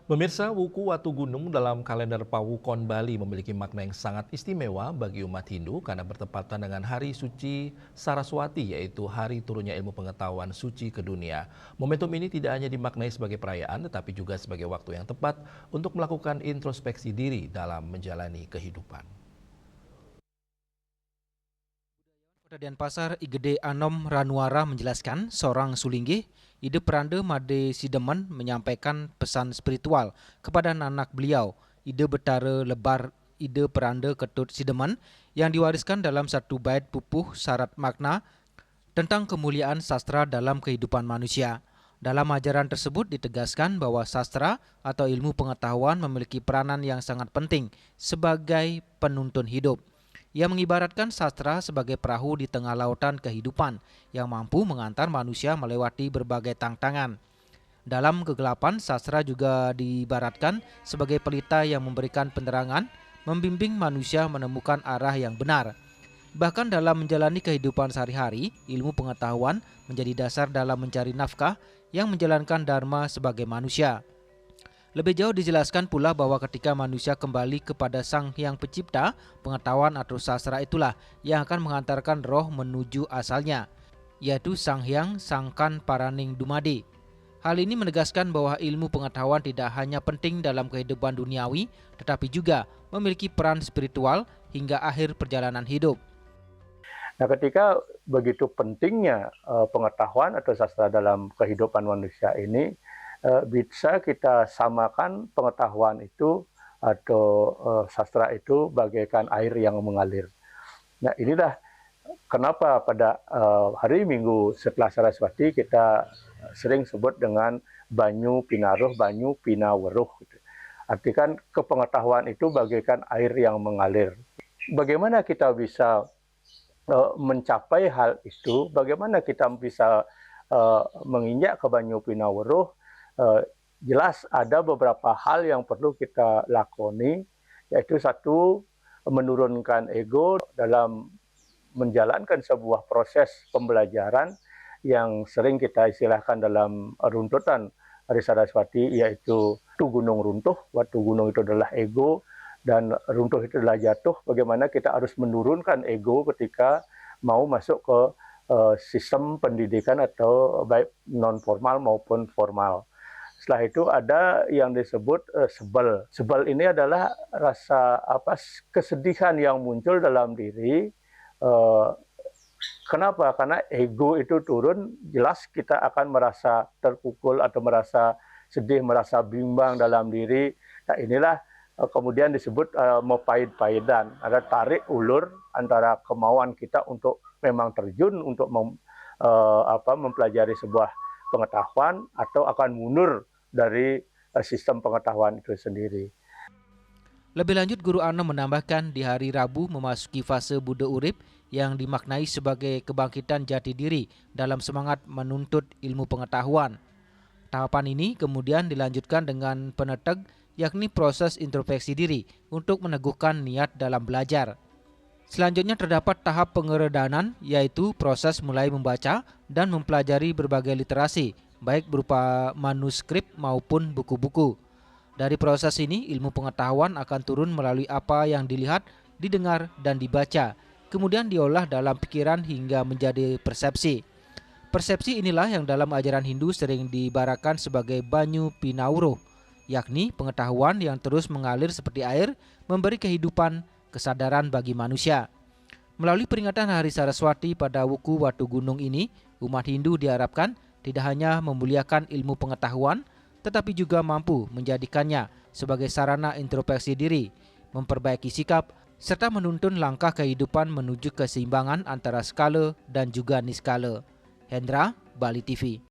Pemirsa, wuku Watu Gunung dalam kalender Pawukon Bali memiliki makna yang sangat istimewa bagi umat Hindu karena bertepatan dengan Hari Suci Saraswati, yaitu hari turunnya ilmu pengetahuan suci ke dunia. Momentum ini tidak hanya dimaknai sebagai perayaan, tetapi juga sebagai waktu yang tepat untuk melakukan introspeksi diri dalam menjalani kehidupan. Kota Denpasar Igede Anom Ranuara menjelaskan, seorang Sulinggih, Ide Peranda Made Sideman menyampaikan pesan spiritual kepada anak beliau, Ide Betara Lebar Ide Peranda Ketut Sideman, yang diwariskan dalam satu bait pupuh syarat makna tentang kemuliaan sastra dalam kehidupan manusia. Dalam ajaran tersebut ditegaskan bahwa sastra atau ilmu pengetahuan memiliki peranan yang sangat penting sebagai penuntun hidup. Ia mengibaratkan sastra sebagai perahu di tengah lautan kehidupan yang mampu mengantar manusia melewati berbagai tantangan. Dalam kegelapan, sastra juga diibaratkan sebagai pelita yang memberikan penerangan, membimbing manusia menemukan arah yang benar. Bahkan dalam menjalani kehidupan sehari-hari, ilmu pengetahuan menjadi dasar dalam mencari nafkah yang menjalankan dharma sebagai manusia. Lebih jauh dijelaskan pula bahwa ketika manusia kembali kepada Sang Hyang Pencipta, pengetahuan atau sastra itulah yang akan mengantarkan roh menuju asalnya, yaitu Sang Hyang Sangkan Paraning Dumadi. Hal ini menegaskan bahwa ilmu pengetahuan tidak hanya penting dalam kehidupan duniawi, tetapi juga memiliki peran spiritual hingga akhir perjalanan hidup. Nah, ketika begitu pentingnya pengetahuan atau sastra dalam kehidupan manusia ini, bisa kita samakan pengetahuan itu atau sastra itu bagaikan air yang mengalir. Nah, inilah kenapa pada hari Minggu setelah Saraswati kita sering sebut dengan Banyu Pinaruh, Banyu Pinaweruh. Gitu. Artikan kepengetahuan itu bagaikan air yang mengalir. Bagaimana kita bisa mencapai hal itu, bagaimana kita bisa menginjak ke Banyu Pinaweruh, jelas ada beberapa hal yang perlu kita lakoni, yaitu satu, menurunkan ego dalam menjalankan sebuah proses pembelajaran yang sering kita istilahkan dalam runtutan Hari Saraswati, yaitu gunung runtuh, Watu gunung itu adalah ego, dan runtuh itu adalah jatuh. Bagaimana kita harus menurunkan ego ketika mau masuk ke sistem pendidikan atau baik non formal maupun formal. Setelah itu ada yang disebut sebel. Sebel ini adalah rasa kesedihan yang muncul dalam diri. Kenapa? Karena ego itu turun, jelas kita akan merasa terpukul atau merasa sedih, merasa bimbang dalam diri. Nah, inilah kemudian disebut mepait-paidan. Ada tarik ulur antara kemauan kita untuk memang terjun untuk mempelajari sebuah pengetahuan atau akan mundur dari sistem pengetahuan itu sendiri. Lebih lanjut, Guru Ano menambahkan di hari Rabu memasuki fase Buddha Urip yang dimaknai sebagai kebangkitan jati diri dalam semangat menuntut ilmu pengetahuan. Tahapan ini kemudian dilanjutkan dengan peneteg, yakni proses introspeksi diri untuk meneguhkan niat dalam belajar. Selanjutnya terdapat tahap pengeredanan, yaitu proses mulai membaca dan mempelajari berbagai literasi, baik berupa manuskrip maupun buku-buku. Dari proses ini, ilmu pengetahuan akan turun melalui apa yang dilihat, didengar, dan dibaca, kemudian diolah dalam pikiran hingga menjadi persepsi. Persepsi inilah yang dalam ajaran Hindu sering diibaratkan sebagai Banyu Pinauruh, yakni pengetahuan yang terus mengalir seperti air, memberi kehidupan, kesadaran bagi manusia. Melalui peringatan Hari Saraswati pada Wuku Watu Gunung ini, umat Hindu diharapkan tidak hanya memuliakan ilmu pengetahuan, tetapi juga mampu menjadikannya sebagai sarana introspeksi diri, memperbaiki sikap, serta menuntun langkah kehidupan menuju keseimbangan antara skala dan juga niskala. Hendra, Bali TV.